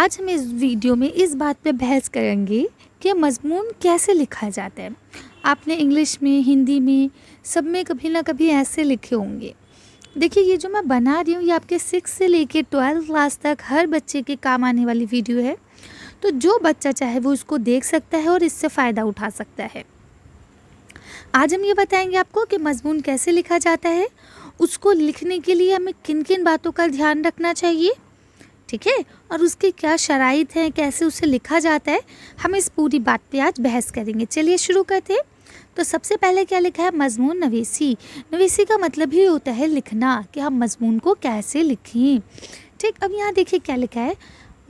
آج ہم اس ویڈیو میں اس بات پہ بحث کریں گے کہ مضمون کیسے لکھا جاتا ہے۔ آپ نے انگلش میں، ہندی میں، سب میں کبھی نہ کبھی ایسے لکھے ہوں گے۔ دیکھیے یہ جو میں بنا رہی ہوں یہ آپ کے 6 سے لے کے 12 کلاس تک ہر بچے کے کام آنے والی ویڈیو ہے، تو جو بچہ چاہے وہ اس کو دیکھ سکتا ہے اور اس سے فائدہ اٹھا سکتا ہے۔ آج ہم یہ بتائیں گے آپ کو کہ مضمون کیسے لکھا جاتا ہے، اس کو لکھنے کے لیے ہمیں کن کن باتوں کا دھیان رکھنا چاہیے، ٹھیک ہے، اور اس کی کیا شرائط ہیں، کیسے اسے لکھا جاتا ہے۔ ہم اس پوری بات پہ آج بحث کریں گے۔ چلیے شروع کرتے ہیں۔ تو سب سے پہلے کیا لکھا ہے؟ مضمون نویسی۔ نویسی کا مطلب ہی ہوتا ہے لکھنا، کہ ہم مضمون کو کیسے لکھیں، ٹھیک۔ اب یہاں دیکھیے کیا لکھا ہے،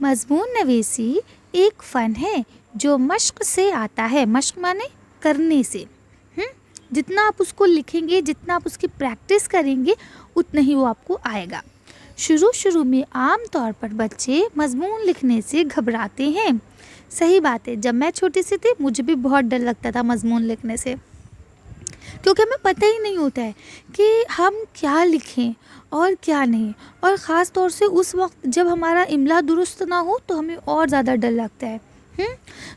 مضمون نویسی ایک فن ہے جو مشق سے آتا ہے۔ مشق مانے کرنے سے، جتنا آپ اس کو لکھیں گے، جتنا آپ اس کی پریکٹس کریں گے، اتنا ہی وہ آپ کو آئے گا۔ شروع میں عام طور پر بچے مضمون لکھنے سے گھبراتے ہیں۔ صحیح بات ہے، جب میں چھوٹی سی تھی مجھے بھی بہت ڈر لگتا تھا مضمون لکھنے سے، کیونکہ ہمیں پتہ ہی نہیں ہوتا ہے کہ ہم کیا لکھیں اور کیا نہیں، اور خاص طور سے اس وقت جب ہمارا املا درست نہ ہو تو ہمیں اور زیادہ ڈر لگتا ہے۔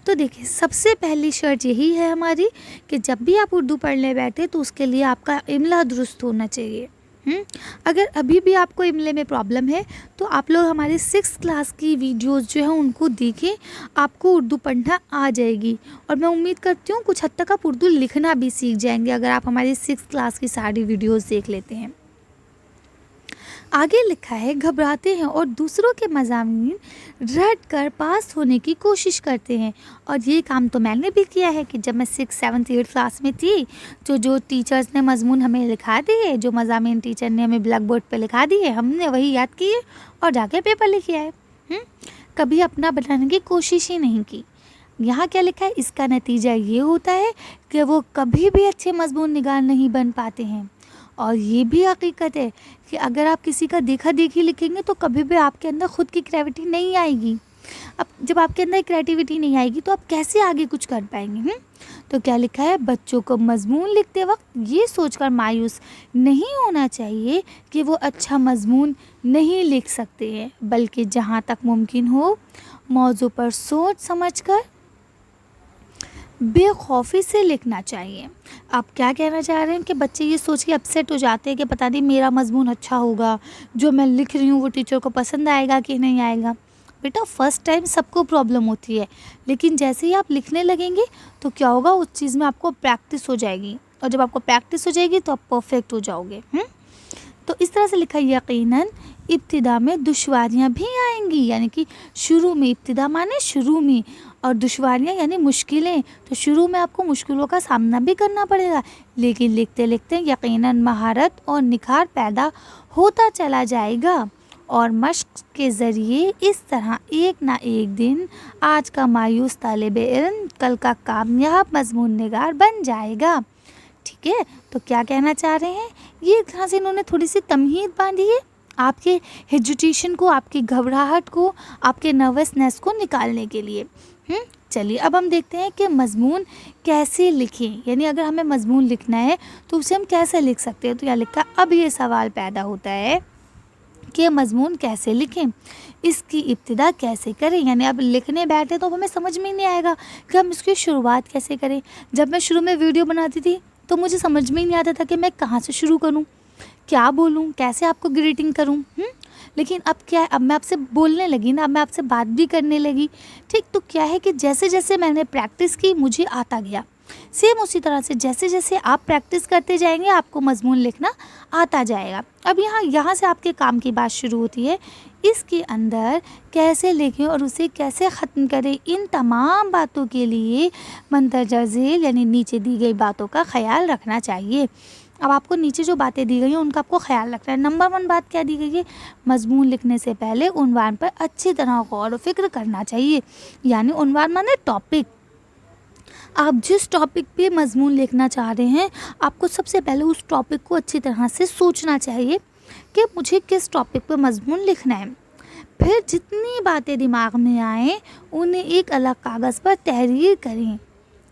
تو دیکھیں سب سے پہلی شرط یہی ہے ہماری کہ جب بھی آپ اردو پڑھنے بیٹھے تو اس کے لیے آپ کا املا درست ہونا چاہیے۔ اگر ابھی بھی آپ کو املے میں پرابلم ہے تو آپ لوگ ہمارے 6 کلاس کی ویڈیوز جو ہیں ان کو دیکھیں، آپ کو اردو پڑھنا آ جائے گی، اور میں امید کرتی ہوں کچھ حد تک آپ اردو لکھنا بھی سیکھ جائیں گے اگر آپ ہماری 6 کلاس کی ساری ویڈیوز دیکھ لیتے ہیں۔ آگے لکھا ہے گھبراتے ہیں اور دوسروں کے مضامین رٹ کر پاس ہونے کی کوشش کرتے ہیں، اور یہ کام تو میں نے بھی کیا ہے کہ جب میں 6, 7, 8 کلاس میں تھی تو جو ٹیچرز نے مضمون ہمیں لکھا دیے، جو مضامین ٹیچر نے ہمیں بلیک بورڈ پہ لکھا دیے، ہم نے وہی یاد کیے اور جا کے پیپر لکھ آئے، کبھی اپنا بنانے کی کوشش ہی نہیں کی۔ یہاں کیا لکھا ہے، اس کا نتیجہ یہ ہوتا ہے کہ وہ کبھی بھی اچھے مضمون نگار نہیں بن پاتے ہیں، اور یہ بھی حقیقت ہے کہ اگر آپ کسی کا دیکھا دیکھی لکھیں گے تو کبھی بھی آپ کے اندر خود کی کریٹیوٹی نہیں آئے گی۔ اب جب آپ کے اندر کریٹیوٹی نہیں آئے گی تو آپ کیسے آگے کچھ کر پائیں گے؟ تو کیا لکھا ہے، بچوں کو مضمون لکھتے وقت یہ سوچ کر مایوس نہیں ہونا چاہیے کہ وہ اچھا مضمون نہیں لکھ سکتے ہیں، بلکہ جہاں تک ممکن ہو موضوع پر سوچ سمجھ کر بے خوفی سے لکھنا چاہیے۔ آپ کیا کہنا چاہ رہے ہیں کہ بچے یہ سوچ کے اپسیٹ ہو جاتے ہیں کہ پتہ نہیں میرا مضمون اچھا ہوگا، جو میں لکھ رہی ہوں وہ ٹیچر کو پسند آئے گا کہ نہیں آئے گا۔ بیٹا فرسٹ ٹائم سب کو پرابلم ہوتی ہے، لیکن جیسے ہی آپ لکھنے لگیں گے تو کیا ہوگا، اس چیز میں آپ کو پریکٹس ہو جائے گی، اور جب آپ کو پریکٹس ہو جائے گی تو آپ پرفیکٹ ہو جاؤ گے۔ تو اس طرح سے لکھا، یقیناً ابتدا میں دشواریاں بھی آئیں گی، یعنی کہ شروع میں، ابتدا مانے شروع میں، اور دشواریاں یعنی مشکلیں، تو شروع میں آپ کو مشکلوں کا سامنا بھی کرنا پڑے گا، لیکن لکھتے لکھتے یقیناً مہارت اور نکھار پیدا ہوتا چلا جائے گا، اور مشق کے ذریعے اس طرح ایک نہ ایک دن آج کا مایوس طالب علم کل کا کامیاب مضمون نگار بن جائے گا، ٹھیک ہے۔ تو کیا کہنا چاہ رہے ہیں، یہ ایک طرح سے انہوں نے تھوڑی سی تمہید باندھی ہے آپ کے ہیجیٹیشن کو، آپ کی گھبراہٹ کو، آپ کے نروسنس کو نکالنے کے لیے۔ چلیے اب ہم دیکھتے ہیں کہ مضمون کیسے لکھیں، یعنی اگر ہمیں مضمون لکھنا ہے تو اسے ہم کیسے لکھ سکتے ہیں۔ تو یہ لکھا، اب یہ سوال پیدا ہوتا ہے کہ مضمون کیسے لکھیں، اس کی ابتدا کیسے کریں، یعنی اب لکھنے بیٹھے تو ہمیں سمجھ میں نہیں آئے گا کہ ہم اس کی شروعات کیسے کریں۔ جب میں شروع میں ویڈیو بناتی تھی تو مجھے سمجھ میں ہی نہیں آتا تھا کہ میں کہاں سے شروع کروں، کیا بولوں، کیسے آپ کو گریٹنگ کروں، لیکن اب کیا ہے، اب میں آپ سے بولنے لگی نا، اب میں آپ سے بات بھی کرنے لگی، ٹھیک۔ تو کیا ہے کہ جیسے جیسے میں نے پریکٹس کی مجھے آتا گیا، سیم اسی طرح سے جیسے جیسے آپ پریکٹس کرتے جائیں گے آپ کو مضمون لکھنا آتا جائے گا۔ اب یہاں سے آپ کے کام کی بات شروع ہوتی ہے، اس کے اندر کیسے لکھیں اور اسے کیسے ختم کریں، ان تمام باتوں کے لیے مندرجہ ذیل یعنی نیچے دی گئی باتوں کا خیال رکھنا چاہیے۔ اب آپ کو نیچے جو باتیں دی گئی ہیں ان کا آپ کو خیال رکھنا ہے۔ نمبر 1 بات کیا دی گئی ہے، مضمون لکھنے سے پہلے عنوان پر اچھی طرح غور و فکر کرنا چاہیے، یعنی عنوان مانے ٹاپک۔ آپ جس ٹاپک پہ مضمون لکھنا چاہ رہے ہیں آپ کو سب سے پہلے اس ٹاپک کو اچھی طرح سے سوچنا چاہیے کہ مجھے کس ٹاپک پہ مضمون لکھنا ہے، پھر جتنی باتیں دماغ میں آئیں انہیں ایک الگ کاغذ پر تحریر کریں،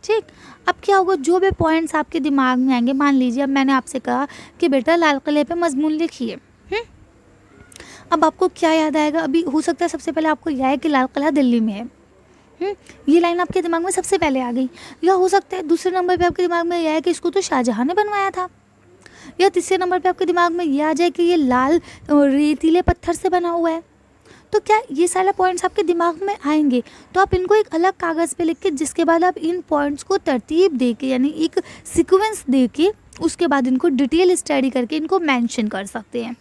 ٹھیک۔ اب کیا ہوگا، جو بھی پوائنٹس آپ کے دماغ میں آئیں گے، مان لیجیے اب میں نے آپ سے کہا کہ بیٹا لال قلعے پہ مضمون لکھیے، اب آپ کو کیا یاد آئے گا؟ ابھی ہو سکتا ہے سب سے پہلے آپ کو یہ ہے کہ لال قلعہ دلی میں ہے، یہ لائن آپ کے دماغ میں سب سے پہلے آ گئی. یا ہو سکتا ہے دوسرے نمبر پہ آپ کے دماغ میں یہ ہے کہ اس کو تو شاہ جہاں نے بنوایا تھا. یا تیسرے نمبر پہ آپ کے دماغ میں یہ آ جائے کہ یہ لال ریتیلے پتھر سے بنا ہوا ہے. تو کیا یہ سارے پوائنٹس آپ کے دماغ میں آئیں گے؟ تو آپ ان کو ایک الگ کاغذ پہ لکھ کے، جس کے بعد آپ ان پوائنٹس کو ترتیب دے کے، یعنی ایک سیکوینس دے کے، اس کے بعد ان کو ڈیٹیل اسٹڈی کر کے ان کو مینشن کر سکتے ہیں.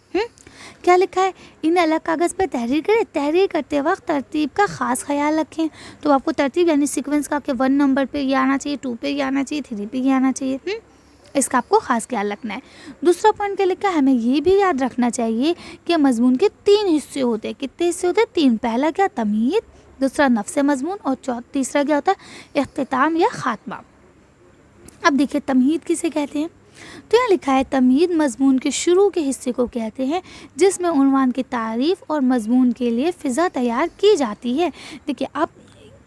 کیا لکھا ہے؟ ان الگ کاغذ پہ تحریر کریں، تحریر کرتے وقت ترتیب کا خاص خیال رکھیں. تو آپ کو ترتیب یعنی سیکوینس کا کہ 1 نمبر پہ یہ آنا چاہیے، 2 پہ یہ آنا چاہیے، 3 پہ یہ آنا چاہیے، اس کا آپ کو خاص خیال رکھنا ہے. دوسرا پوائنٹ کیا لکھا ہے؟ ہمیں یہ بھی یاد رکھنا چاہیے کہ مضمون کے 3 حصے ہوتے ہیں. کتنے حصے ہوتے ہیں؟ 3. پہلا کیا؟ تمہید. دوسرا نفس مضمون. اور تیسرا کیا ہوتا ہے؟ اختتام یا خاتمہ. اب دیکھیں تمہید کسے کہتے ہیں. تو یہاں لکھا ہے تمہید مضمون کے شروع کے حصے کو کہتے ہیں جس میں عنوان کی تعریف اور مضمون کے لیے فضا تیار کی جاتی ہے. دیکھیں آپ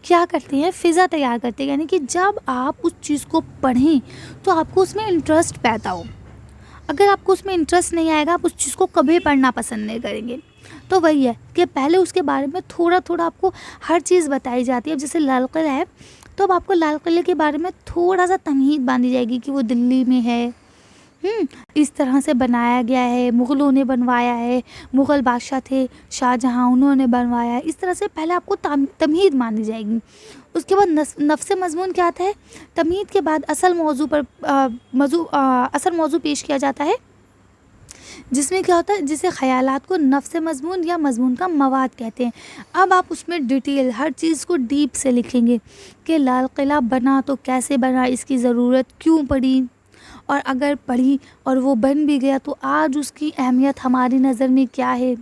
کیا کرتے ہیں؟ فضا تیار کرتے ہیں، یعنی کہ جب آپ اس چیز کو پڑھیں تو آپ کو اس میں انٹرسٹ پیدا ہو. اگر آپ کو اس میں انٹرسٹ نہیں آئے گا آپ اس چیز کو کبھی پڑھنا پسند نہیں کریں گے. تو وہی ہے کہ پہلے اس کے بارے میں تھوڑا تھوڑا آپ کو ہر چیز بتائی جاتی ہے. اب جیسے لال قلعہ ہے تو اب آپ کو لال قلعے کے بارے میں تھوڑا سا تمہید باندھی جائے گی کہ وہ دلی میں ہے، اس طرح سے بنایا گیا ہے، مغلوں نے بنوایا ہے، مغل بادشاہ تھے شاہ جہاں، انہوں نے بنوایا ہے. اس طرح سے پہلے آپ کو تمہید مانی جائے گی. اس کے بعد نفس مضمون کیا آتا ہے؟ تمہید کے بعد اصل موضوع پیش کیا جاتا ہے، جس میں کیا ہوتا ہے؟ جسے خیالات کو نفس مضمون یا مضمون کا مواد کہتے ہیں. اب آپ اس میں ڈیٹیل ہر چیز کو ڈیپ سے لکھیں گے کہ لال قلعہ بنا تو کیسے بنا، اس کی ضرورت کیوں پڑی، اور اگر پڑھی اور وہ بن بھی گیا تو آج اس کی اہمیت ہماری نظر میں کیا ہے،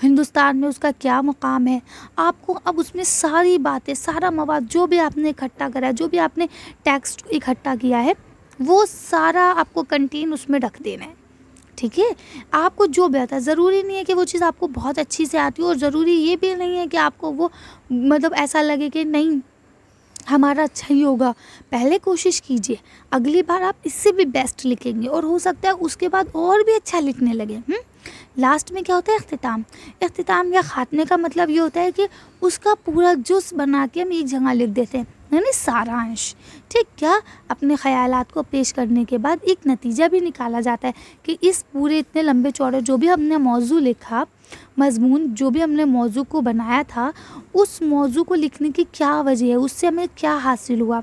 ہندوستان میں اس کا کیا مقام ہے. آپ کو اب اس میں ساری باتیں، سارا مواد جو بھی آپ نے اکٹھا کرا ہے، جو بھی آپ نے ٹیکسٹ اکٹھا کیا ہے، وہ سارا آپ کو کنٹین اس میں رکھ دینا ہے. ٹھیک ہے؟ آپ کو جو بھی آتا ہے، ضروری نہیں ہے کہ وہ چیز آپ کو بہت اچھی سے آتی ہو، اور ضروری یہ بھی نہیں ہے کہ آپ کو وہ ایسا لگے کہ نہیں ہمارا اچھا ہی ہوگا. پہلے کوشش کیجئے، اگلی بار آپ اس سے بھی بیسٹ لکھیں گے، اور ہو سکتا ہے اس کے بعد اور بھی اچھا لکھنے لگے. لاسٹ میں کیا ہوتا ہے؟ اختتام یا خاتمے کا مطلب یہ ہوتا ہے کہ اس کا پورا جز بنا کے ہم ایک جگہ لکھ دیتے ہیں، یعنی سارانش. ٹھیک، کیا اپنے خیالات کو پیش کرنے کے بعد ایک نتیجہ بھی نکالا جاتا ہے کہ اس پورے اتنے لمبے چوڑے جو بھی ہم نے موضوع لکھا، مضمون جو بھی ہم نے موضوع کو بنایا تھا، اس موضوع کو لکھنے کی کیا وجہ ہے، اس سے ہمیں کیا حاصل ہوا،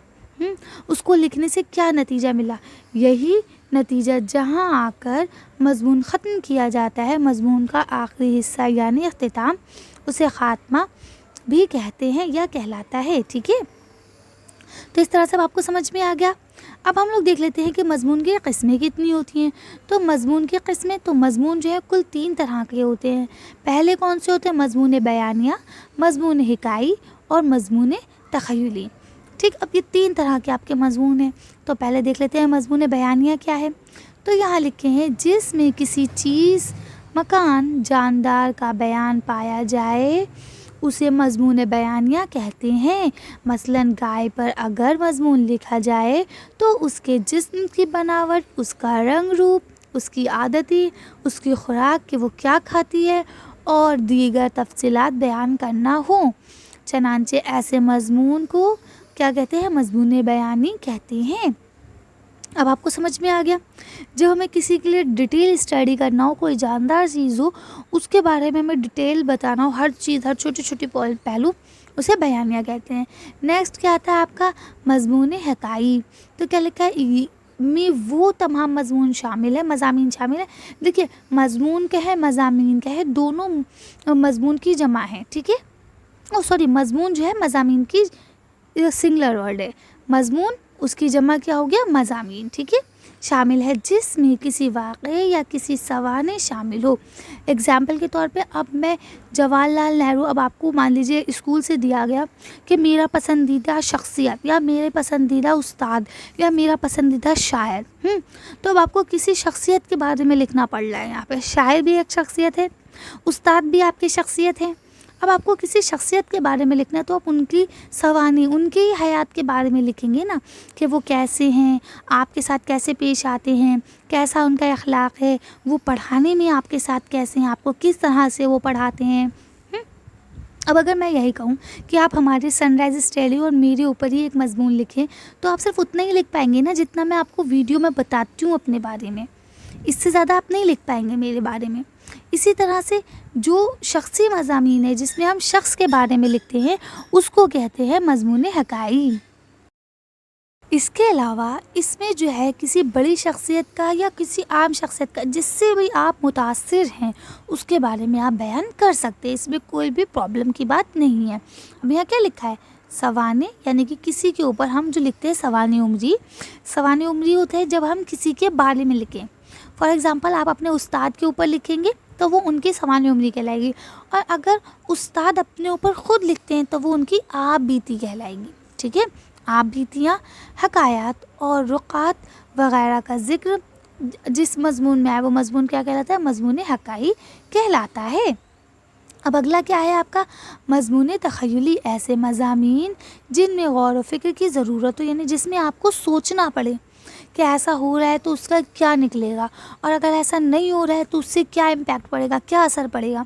اس کو لکھنے سے کیا نتیجہ ملا. یہی نتیجہ جہاں آ کر مضمون ختم کیا جاتا ہے، مضمون کا آخری حصہ یعنی اختتام، اسے خاتمہ بھی کہتے ہیں یا کہلاتا ہے. ٹھیک ہے؟ تو اس طرح سے اب آپ کو سمجھ میں آ گیا. اب ہم لوگ دیکھ لیتے ہیں کہ مضمون کی قسمیں کتنی ہوتی ہیں. تو مضمون کی قسمیں، تو مضمون جو ہے کل 3 طرح کے ہوتے ہیں. پہلے کون سے ہوتے ہیں؟ مضمون بیانیہ، مضمون حکائی اور مضمون تخیلی. ٹھیک، اب یہ 3 طرح کے آپ کے مضمون ہیں. تو پہلے دیکھ لیتے ہیں مضمون بیانیہ کیا ہے. تو یہاں لکھے ہیں جس میں کسی چیز، مکان، جاندار کا بیان پایا جائے اسے مضمون بیانیہ کہتے ہیں. مثلاً گائے پر اگر مضمون لکھا جائے تو اس کے جسم کی بناوٹ، اس کا رنگ روپ، اس کی عادتیں، اس کی خوراک کہ وہ کیا کھاتی ہے، اور دیگر تفصیلات بیان کرنا ہوں. چنانچہ ایسے مضمون کو کیا کہتے ہیں؟ مضمون بیانی کہتے ہیں. اب آپ کو سمجھ میں آ گیا. جب ہمیں کسی کے لیے ڈیٹیل اسٹڈی کرنا ہو، کوئی جاندار چیز ہو، اس کے بارے میں ہمیں ڈیٹیل بتانا ہو، ہر چیز، ہر چھوٹی چھوٹی پہلو، اسے بیانیہ کہتے ہیں. نیکسٹ کیا آتا ہے آپ کا؟ مضمون حکائی. تو کیا لکھا ہے؟ میں وہ تمام مضمون شامل ہے، مضامین شامل ہے. دیکھیے مضمون کیا ہے، مضامین کیا ہے، دونوں مضمون کی جمع ہے. ٹھیک ہے، مضمون جو ہے مضامین کی سنگلر ورڈ ہے. مضمون اس کی جمع کیا ہو گیا؟ مضامین. ٹھیک ہے، شامل ہے جس میں کسی واقعے یا کسی سوانح شامل ہو. اگزامپل کے طور پہ اب میں جواہر لال نہرو، اب آپ کو مان لیجئے اسکول سے دیا گیا کہ میرا پسندیدہ شخصیت یا میرے پسندیدہ استاد یا میرا پسندیدہ شاعر، تو اب آپ کو کسی شخصیت کے بارے میں لکھنا پڑ رہا ہے. یہاں پہ شاعر بھی ایک شخصیت ہے، استاد بھی آپ کی شخصیت ہے. اب آپ کو کسی شخصیت کے بارے میں لکھنا ہے تو آپ ان کی سوانح، ان کی حیات کے بارے میں لکھیں گے نا، کہ وہ کیسے ہیں، آپ کے ساتھ کیسے پیش آتے ہیں، کیسا ان کا اخلاق ہے، وہ پڑھانے میں آپ کے ساتھ کیسے ہیں، آپ کو کس طرح سے وہ پڑھاتے ہیں۔ اب اگر میں یہی کہوں کہ آپ ہمارے سن رائز اسٹڈی اور میرے اوپر ہی ایک مضمون لکھیں تو آپ صرف اتنا ہی لکھ پائیں گے نا جتنا میں آپ کو ویڈیو میں بتاتی ہوں اپنے بارے میں، اس سے زیادہ آپ نہیں لکھ پائیں گے میرے بارے میں۔ اسی طرح سے جو شخصی مضامین ہے جس میں ہم شخص کے بارے میں لکھتے ہیں اس کو کہتے ہیں مضمون حکائی۔ اس کے علاوہ اس میں جو ہے کسی بڑی شخصیت کا یا کسی عام شخصیت کا جس سے بھی آپ متاثر ہیں اس کے بارے میں آپ بیان کر سکتے ہیں، اس میں کوئی بھی پرابلم کی بات نہیں ہے۔ اب یہاں کیا لکھا ہے؟ سوانح، یعنی کہ کسی کے اوپر ہم جو لکھتے ہیں سوانح عمری، سوانح عمری ہوتا ہے جب ہم کسی کے بارے میں لکھیں۔ فار ایگزامپل آپ اپنے استاد کے اوپر لکھیں گے تو وہ ان کی سوانح عمری کہلائے گی، اور اگر استاد اپنے اوپر خود لکھتے ہیں تو وہ ان کی آپ بیتی کہلائے گی، ٹھیک ہے؟ آپ بیتیاں، حکایات اور رقعات وغیرہ کا ذکر جس مضمون میں آئے وہ مضمون کیا کہلاتا ہے؟ مضمون حکائی کہلاتا ہے۔ اب اگلا کیا ہے آپ کا؟ مضمون تخیلی، ایسے مضامین جن میں غور و فکر کی ضرورت ہو، یعنی جس میں آپ کو سوچنا پڑے کہ ایسا ہو رہا ہے تو اس کا کیا نکلے گا، اور اگر ایسا نہیں ہو رہا ہے تو اس سے کیا امپیکٹ پڑے گا، کیا اثر پڑے گا۔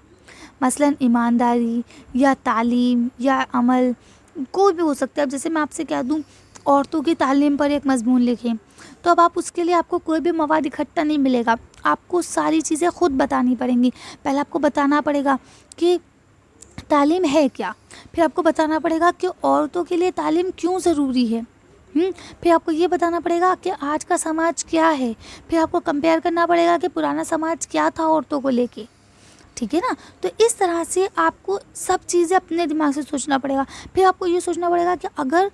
مثلاً ایمانداری یا تعلیم یا عمل، کوئی بھی ہو سکتا ہے۔ اب جیسے میں آپ سے کہہ دوں عورتوں کی تعلیم پر ایک مضمون لکھیں تو اب آپ اس کے لیے آپ کو کوئی بھی مواد اکٹھا نہیں ملے گا، آپ کو ساری چیزیں خود بتانی پڑیں گی۔ پہلے آپ کو بتانا پڑے گا کہ تعلیم ہے کیا، پھر آپ کو بتانا پڑے گا کہ عورتوں کے لیے تعلیم کیوں ضروری ہے، پھر آپ کو یہ بتانا پڑے گا کہ آج کا سماج کیا ہے، پھر آپ کو کمپیئر کرنا پڑے گا کہ پرانا سماج کیا تھا عورتوں کو لے کے، ٹھیک ہے نا؟ تو اس طرح سے آپ کو سب چیزیں اپنے دماغ سے سوچنا پڑے گا۔ پھر آپ کو یہ سوچنا پڑے گا کہ اگر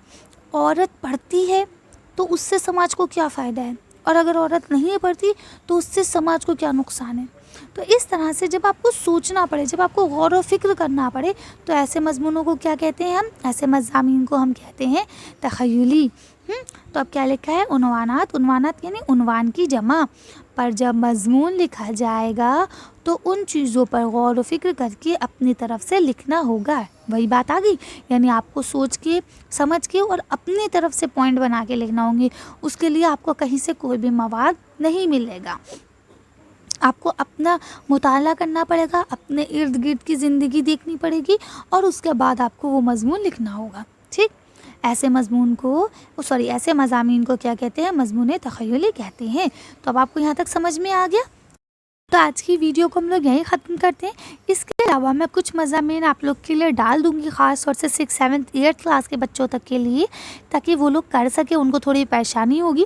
عورت پڑھتی ہے تو اس سے سماج کو کیا فائدہ ہے، اور اگر عورت نہیں پڑھتی تو اس سے سماج کو کیا نقصان ہے۔ تو اس طرح سے جب آپ کو سوچنا پڑے، جب آپ کو غور و فکر کرنا پڑے تو ایسے مضمونوں کو کیا کہتے ہیں؟ ہم ایسے مضامین کو ہم کہتے ہیں تخیلی۔ تو اب کیا لکھا ہے؟ عنوانات، عنوانات یعنی عنوان کی جمع، پر جب مضمون لکھا جائے گا تو ان چیزوں پر غور و فکر کر کے اپنی طرف سے لکھنا ہوگا۔ وہی بات آ گئی، یعنی آپ کو سوچ کے سمجھ کے اور اپنی طرف سے پوائنٹ بنا کے لکھنا ہوں گے۔ اس کے لیے آپ کو کہیں سے کوئی بھی مواد نہیں ملے گا، آپ کو اپنا مطالعہ کرنا پڑے گا، اپنے ارد گرد کی زندگی دیکھنی پڑے گی، اور اس کے بعد آپ کو وہ مضمون لکھنا ہوگا، ٹھیک؟ ایسے مضامین کو کیا کہتے ہیں؟ مضمون تخیلی کہتے ہیں۔ تو اب آپ کو یہاں تک سمجھ میں آ گیا؟ تو آج کی ویڈیو کو ہم لوگ یہیں ختم کرتے ہیں۔ اس کے علاوہ میں کچھ مضامین آپ لوگ کے لیے ڈال دوں گی، خاص طور سے 6th 7th 8th کلاس کے بچوں تک کے لیے، تاکہ وہ لوگ کر سکیں، ان کو تھوڑی پریشانی ہوگی۔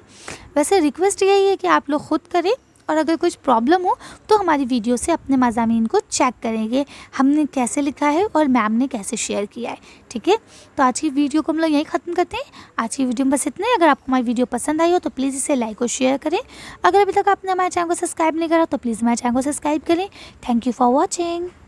ویسے ریکویسٹ یہی ہے کہ آپ لوگ خود کریں، اور اگر کچھ پرابلم ہو تو ہماری ویڈیو سے اپنے مضامین کو چیک کریں گے ہم نے کیسے لکھا ہے اور میم نے کیسے شیئر کیا ہے، ٹھیک ہے؟ تو آج کی ویڈیو کو ہم لوگ یہیں ختم کرتے ہیں۔ آج کی ویڈیو میں بس اتنا ہی۔ اگر آپ کو ہماری ویڈیو پسند آئی ہو تو پلیز اسے لائک اور شیئر کریں۔ اگر ابھی تک آپ نے ہمارے چینل کو سبسکرائب نہیں کرا تو پلیز ہمارے چینل کو سبسکرائب کریں۔ Thank you for watching.